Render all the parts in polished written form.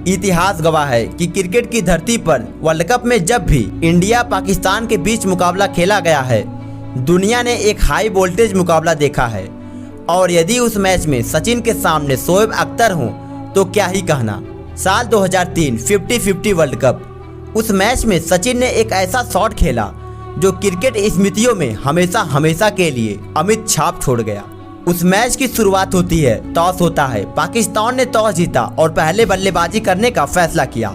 इतिहास गवाह है कि क्रिकेट की धरती पर वर्ल्ड कप में जब भी इंडिया पाकिस्तान के बीच मुकाबला खेला गया है, दुनिया ने एक हाई वोल्टेज मुकाबला देखा है। और यदि उस मैच में सचिन के सामने शोएब अख्तर हों तो क्या ही कहना। साल 2003 50-50 वर्ल्ड कप, उस मैच में सचिन ने एक ऐसा शॉट खेला जो क्रिकेट स्मृतियों में हमेशा हमेशा के लिए अमिट छाप छोड़ गया। उस मैच की शुरुआत होती है, टॉस होता है। पाकिस्तान ने टॉस जीता और पहले बल्लेबाजी करने का फैसला किया।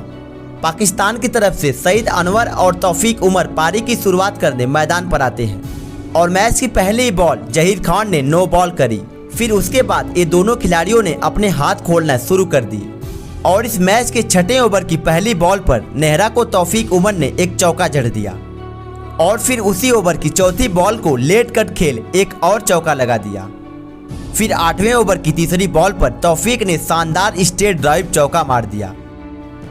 पाकिस्तान की तरफ से सईद अनवर और तौफीक उमर पारी की शुरुआत करने मैदान पर आते हैं और मैच की पहली बॉल जहीर खान ने नो बॉल करी। फिर उसके बाद ये दोनों खिलाड़ियों ने अपने हाथ खोलना शुरू कर दिए और इस मैच के छठे ओवर की पहली बॉल पर नेहरा को तौफीक उमर ने एक चौका जड़ दिया और फिर उसी ओवर की चौथी बॉल को लेट कट खेल एक और चौका लगा दिया। फिर 8वें ओवर की तीसरी बॉल पर तौफीक ने शानदार स्ट्रेट ड्राइव चौका मार दिया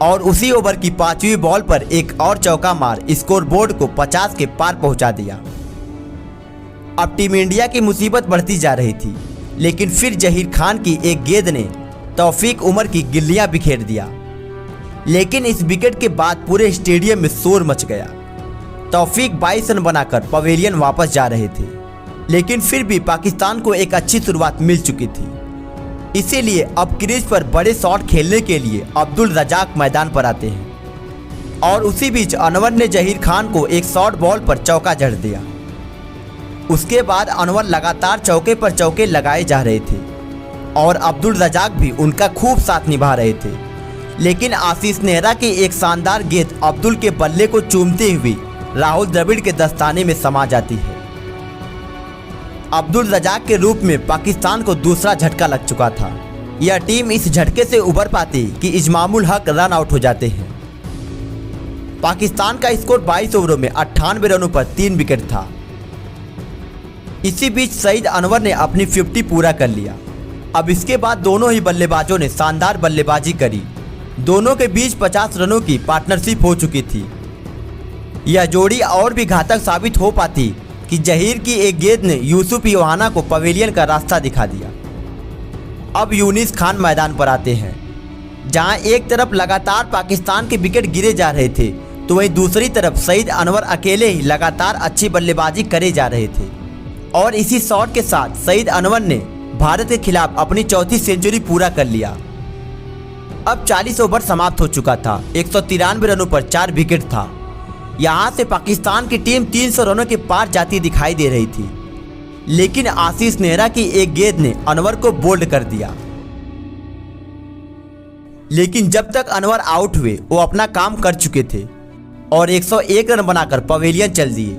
और उसी ओवर की 5वीं बॉल पर एक और चौका मार स्कोरबोर्ड को 50 के पार पहुंचा दिया। अब टीम इंडिया की मुसीबत बढ़ती जा रही थी, लेकिन फिर जहीर खान की एक गेंद ने तौफीक उमर की गिल्लियां बिखेर दिया। लेकिन इस विकेट के बाद पूरे स्टेडियम में शोर मच गया। तौफीक 22 रन बनाकर पवेलियन वापस जा रहे थे, लेकिन फिर भी पाकिस्तान को एक अच्छी शुरुआत मिल चुकी थी। इसीलिए अब क्रीज पर बड़े शॉट खेलने के लिए अब्दुल रजाक मैदान पर आते हैं और उसी बीच अनवर ने जहीर खान को एक शॉर्ट बॉल पर चौका जड़ दिया। उसके बाद अनवर लगातार चौके पर चौके लगाए जा रहे थे और अब्दुल रजाक भी उनका खूब साथ निभा रहे थे। लेकिन आशीष नेहरा की एक शानदार गेंद अब्दुल के बल्ले को चूमते हुए राहुल द्रविड़ के दस्ताने में समा जाती है। अब्दुल रजाक के रूप में पाकिस्तान को दूसरा झटका लग चुका था। यह टीम इस झटके से उबर पाती कि इजमामुल हक रन आउट हो जाते हैं। पाकिस्तान का स्कोर 22 ओवरों में 98 रनों पर 3 विकेट था। इसी बीच सईद अनवर ने अपनी 50 पूरा कर लिया। अब इसके बाद दोनों ही बल्लेबाजों ने शानदार बल्लेबाजी करी। दोनों के बीच 50 रनों की पार्टनरशिप हो चुकी थी। यह जोड़ी और भी घातक साबित हो पाती कि जहीर की एक गेंद ने यूसुफ योहाना को पवेलियन का रास्ता दिखा दिया। अब यूनिस खान मैदान पर आते हैं, जहां एक तरफ लगातार पाकिस्तान के विकेट गिरे जा रहे थे तो वहीं दूसरी तरफ सईद अनवर अकेले ही लगातार अच्छी बल्लेबाजी करे जा रहे थे। और इसी शॉट के साथ सईद अनवर ने भारत के खिलाफ अपनी चौथी सेंचुरी पूरा कर लिया। अब 40 ओवर समाप्त हो चुका था। 193 रनों पर 4 विकेट था। यहाँ से पाकिस्तान की टीम 300 रनों के पार जाती दिखाई दे रही थी, लेकिन आशीष नेहरा की एक गेंद ने अनवर को बोल्ड कर दिया। लेकिन जब तक अनवर आउट हुए वो अपना काम कर चुके थे और 101 रन बनाकर पवेलियन चल दिए।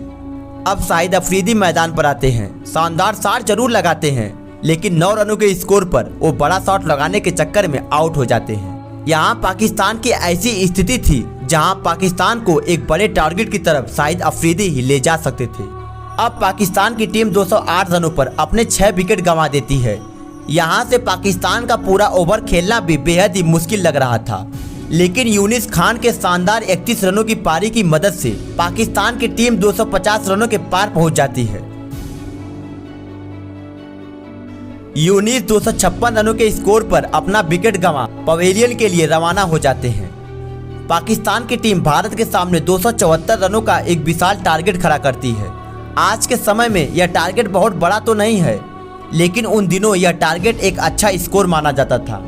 अब शाहिद अफरीदी मैदान पर आते हैं। शानदार शॉट जरूर लगाते हैं, लेकिन 9 रनों के स्कोर पर वो बड़ा शॉट लगाने के चक्कर में आउट हो जाते हैं। यहाँ पाकिस्तान की ऐसी स्थिति थी जहां पाकिस्तान को एक बड़े टारगेट की तरफ शाहिद अफरीदी ही ले जा सकते थे। अब पाकिस्तान की टीम 208 रनों पर अपने 6 विकेट गंवा देती है। यहां से पाकिस्तान का पूरा ओवर खेलना भी बेहद ही मुश्किल लग रहा था, लेकिन यूनिस खान के शानदार 31 रनों की पारी की मदद से पाकिस्तान की टीम 250 रनों के पार पहुंच जाती है। यूनिस 256 रनों के स्कोर पर अपना विकेट गंवा पवेलियन के लिए रवाना हो जाते हैं। पाकिस्तान की टीम भारत के सामने 274 रनों का एक विशाल टारगेट खड़ा करती है। आज के समय में यह टारगेट बहुत बड़ा तो नहीं है, लेकिन उन दिनों यह टारगेट एक अच्छा स्कोर माना जाता था।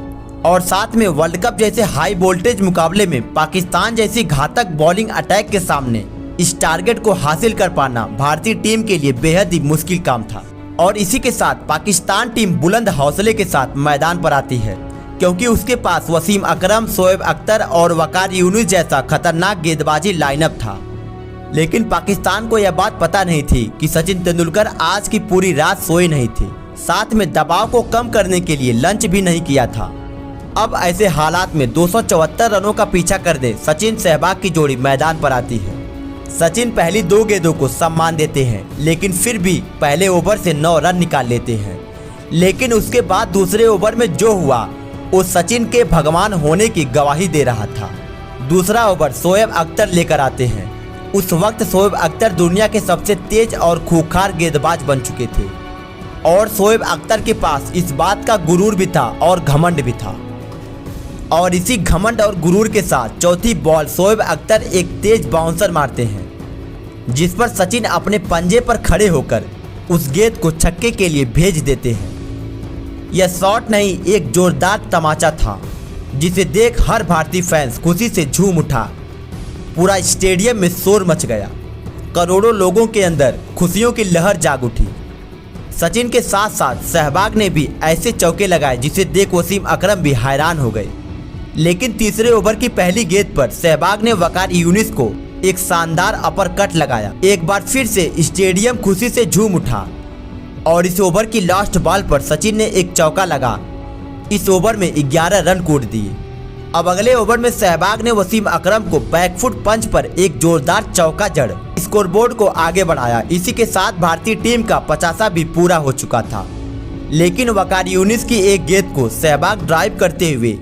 और साथ में वर्ल्ड कप जैसे हाई वोल्टेज मुकाबले में पाकिस्तान जैसी घातक बॉलिंग अटैक के सामने इस टारगेट को हासिल कर पाना भारतीय टीम के लिए बेहद ही मुश्किल काम था। और इसी के साथ पाकिस्तान टीम बुलंद हौसले के साथ मैदान पर आती है, क्योंकि उसके पास वसीम अकरम, शोएब अख्तर और वकार यूनुस जैसा खतरनाक गेंदबाजी लाइनअप था। लेकिन पाकिस्तान को यह बात पता नहीं थी कि सचिन तेंदुलकर आज की पूरी रात सोए नहीं थे। साथ में दबाव को कम करने के लिए लंच भी नहीं किया था। अब ऐसे हालात में 274 रनों का पीछा करने सचिन सहवाग की जोड़ी मैदान पर आती है। सचिन पहली 2 गेंदों को सम्मान देते हैं, लेकिन फिर भी पहले ओवर से 9 रन निकाल लेते हैं। लेकिन उसके बाद दूसरे ओवर में जो हुआ वो सचिन के भगवान होने की गवाही दे रहा था। दूसरा ओवर शोएब अख्तर लेकर आते हैं। उस वक्त शोएब अख्तर दुनिया के सबसे तेज और खूंखार गेंदबाज बन चुके थे और शोएब अख्तर के पास इस बात का गुरूर भी था और घमंड भी था। और इसी घमंड और गुरूर के साथ चौथी बॉल शोएब अख्तर एक तेज बाउंसर मारते हैं, जिस पर सचिन अपने पंजे पर खड़े होकर उस गेंद को छक्के के लिए भेज देते हैं। यह शॉट नहीं, एक जोरदार तमाचा था जिसे देख हर भारतीय फैंस खुशी से झूम उठा। पूरा स्टेडियम में शोर मच गया। करोड़ों लोगों के अंदर खुशियों की लहर जाग उठी। सचिन के साथ साथ सहवाग ने भी ऐसे चौके लगाए जिसे देख वसीम अकरम भी हैरान हो गए। लेकिन तीसरे ओवर की पहली गेंद पर सहवाग ने वकार यूनिस को एक शानदार अपर कट लगाया। एक बार फिर से स्टेडियम खुशी से झूम उठा और इस ओवर की लास्ट बॉल पर सचिन ने एक चौका लगा इस ओवर में 11 रन कूट दिए। अब अगले ओवर में सहवाग ने वसीम अकरम को बैकफुट पंच पर एक जोरदार चौका जड़ स्कोरबोर्ड को आगे बढ़ाया। इसी के साथ भारतीय टीम का 50वां भी पूरा हो चुका था। लेकिन वकार यूनिस की एक गेंद को सहवाग ड्राइव करते हुए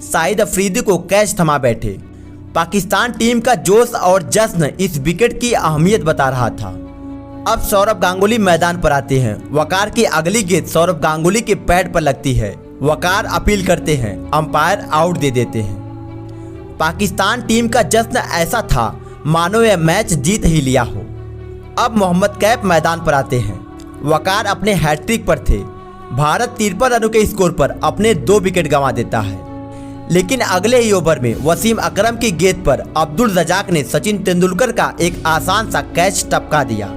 शाहिद अफरीदी को कैच थमा बैठे। पाकिस्तान टीम का जोश और जश्न इस विकेट की अहमियत बता रहा था। अब सौरव गांगुली मैदान पर आते हैं। वकार की अगली गेंद सौरव गांगुली के पैड पर लगती है। वकार अपील करते हैं, अंपायर आउट दे देते हैं। पाकिस्तान टीम का जश्न ऐसा था मानो यह मैच जीत ही लिया हो। अब मोहम्मद कैफ मैदान पर आते हैं। वकार अपने हैट्रिक पर थे। भारत 53 रनों के स्कोर पर अपने 2 विकेट गंवा देता है। लेकिन अगले ही ओवर में वसीम अकरम की गेंद पर अब्दुल रजाक ने सचिन तेंदुलकर का एक आसान सा कैच टपका दिया।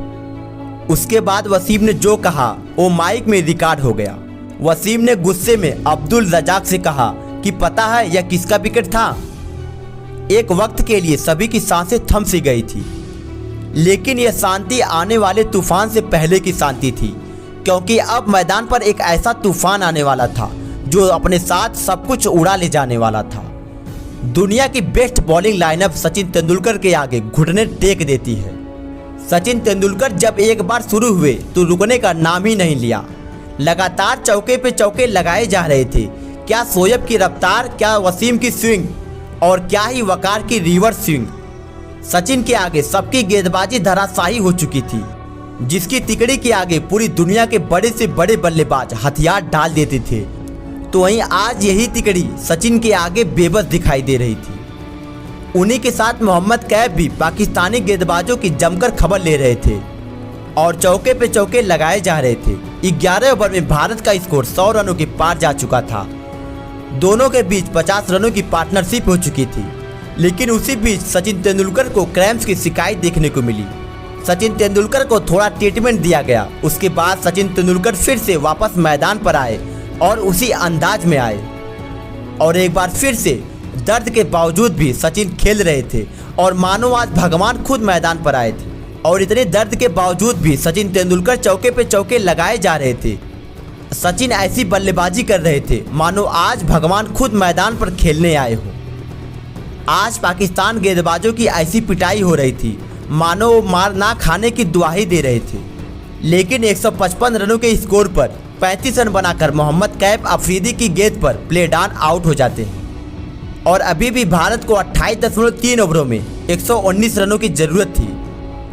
उसके बाद वसीम ने जो कहा वो माइक में रिकॉर्ड हो गया। वसीम ने गुस्से में अब्दुल रजाक से कहा कि पता है यह किसका विकेट था। एक वक्त के लिए सभी की सांसें थम सी गई थी, लेकिन यह शांति आने वाले तूफान से पहले की शांति थी, क्योंकि अब मैदान पर एक ऐसा तूफान आने वाला था जो अपने साथ सब कुछ उड़ा ले जाने वाला था। दुनिया की best bowling lineup Sachin Tendulkar के आगे घुटने टेक देती है। सचिन तेंदुलकर जब एक बार शुरू हुए तो रुकने का नाम ही नहीं लिया। लगातार चौके पे चौके लगाए जा रहे थे। क्या शोएब की रफ्तार, क्या वसीम की स्विंग और क्या ही वकार की रिवर्स स्विंग। सचिन के आगे सबकी गेंदबाजी धराशायी हो चुकी थी, जिसकी तिकड़ी के आगे पूरी दुनिया के बड़े से बड़े बल्लेबाज हथियार डाल देते थे। तो वहीं आज यही तिकड़ी सचिन के आगे बेबस दिखाई दे रही थी। उन्हीं के साथ मोहम्मद कैफ भी पाकिस्तानी गेंदबाजों की जमकर खबर ले रहे थे और चौके पे चौके लगाए जा रहे थे। 11 ओवर में भारत का स्कोर 100 रनों के पार जा चुका था। दोनों के बीच 50 रनों की पार्टनरशिप हो चुकी थी। लेकिन उसी बीच सचिन तेंदुलकर को क्रैम्प्स की शिकायत देखने को मिली। सचिन तेंदुलकर को थोड़ा ट्रीटमेंट दिया गया। उसके बाद सचिन तेंदुलकर फिर से वापस मैदान पर आए और उसी अंदाज में आए और एक बार फिर से दर्द के बावजूद भी सचिन खेल रहे थे और मानो आज भगवान खुद मैदान पर आए थे। और इतने दर्द के बावजूद भी सचिन तेंदुलकर चौके पे चौके लगाए जा रहे थे। सचिन ऐसी बल्लेबाजी कर रहे थे मानो आज भगवान खुद मैदान पर खेलने आए हो। आज पाकिस्तान गेंदबाजों की ऐसी पिटाई हो रही थी मानो वो मार ना खाने की दुआही दे रहे थे। लेकिन 155 रनों के स्कोर पर 35 रन बनाकर मोहम्मद कैफ अफरीदी की गेंद पर प्लेड ऑन आउट हो जाते हैं और अभी भी भारत को 28.3 ओवरों में 119 रनों की जरूरत थी।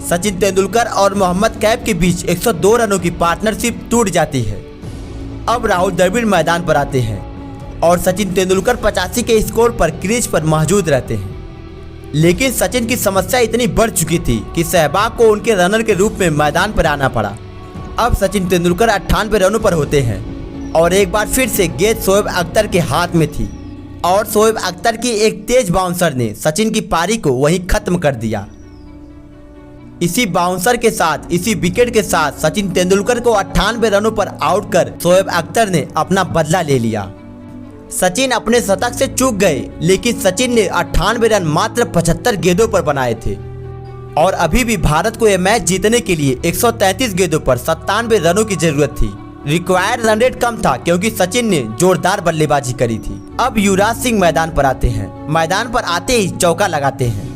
सचिन तेंदुलकर और मोहम्मद कैफ के बीच 102 रनों की पार्टनरशिप टूट जाती है। अब राहुल द्रविड़ मैदान पर आते हैं और सचिन तेंदुलकर 85 के स्कोर पर क्रीज पर मौजूद रहते हैं। लेकिन सचिन की समस्या इतनी बढ़ चुकी थी कि सहवाग को उनके रनर के रूप में मैदान पर आना पड़ा। अब सचिन तेंदुलकर 98 रनों पर होते हैं और एक बार फिर से गेंद शोएब अख्तर के हाथ में थी और शोएब अख्तर की एक तेज बाउंसर ने सचिन की पारी को वहीं खत्म कर दिया। इसी बाउंसर के साथ, इसी विकेट के साथ सचिन तेंदुलकर को 98 रनों पर आउट कर शोएब अख्तर ने अपना बदला ले लिया। सचिन अपने शतक से चूक गए, लेकिन सचिन ने 98 रन मात्र 75 गेंदों पर बनाए थे और अभी भी भारत को यह मैच जीतने के लिए 133 गेंदों पर 97 रनों की जरूरत थी। रिक्वायर्ड रन रेट कम था क्योंकि सचिन ने जोरदार बल्लेबाजी करी थी। अब युवराज सिंह मैदान पर आते हैं। मैदान पर आते ही चौका लगाते हैं,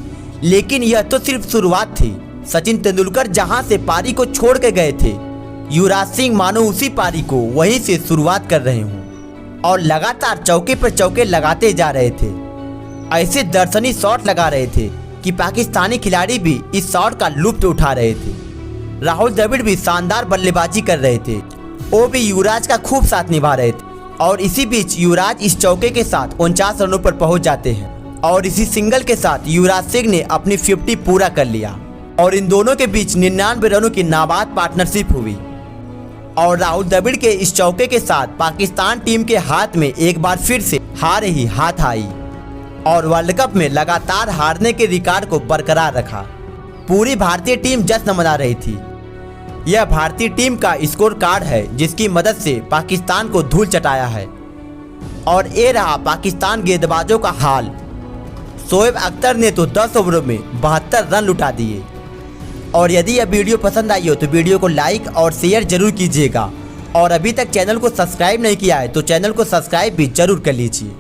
लेकिन यह तो सिर्फ शुरुआत थी। सचिन तेंदुलकर जहां से पारी को छोड़ के गए थे, युवराज सिंह मानो उसी पारी को वहीं से शुरुआत कर रहे हों और लगातार चौके पर चौके लगाते जा रहे थे। ऐसे दर्शनीय शॉट लगा रहे थे कि पाकिस्तानी खिलाड़ी भी इस शॉट का लुत्फ उठा रहे थे। राहुल द्रविड़ भी शानदार बल्लेबाजी कर रहे थे। वो भी युवराज का खूब साथ निभा रहे थे और इसी बीच युवराज इस चौके के साथ 49 रनों पर पहुंच जाते हैं और इसी सिंगल के साथ युवराज सिंह ने अपनी 50 पूरा कर लिया और इन दोनों के बीच 99 रनों की नाबाद पार्टनरशिप हुई। और राहुल द्रविड़ के इस चौके के साथ पाकिस्तान टीम के हाथ में एक बार फिर से हार ही हाथ आई और वर्ल्ड कप में लगातार हारने के रिकॉर्ड को बरकरार रखा। पूरी भारतीय टीम जश्न मना रही थी। यह भारतीय टीम का स्कोर कार्ड है जिसकी मदद से पाकिस्तान को धूल चटाया है। और ये रहा पाकिस्तान गेंदबाजों का हाल। शोएब अख्तर ने तो 10 ओवरों में 72 रन लुटा दिए। और यदि यह वीडियो पसंद आई हो तो वीडियो को लाइक और शेयर जरूर कीजिएगा और अभी तक चैनल को सब्सक्राइब नहीं किया है तो चैनल को सब्सक्राइब भी जरूर कर लीजिए।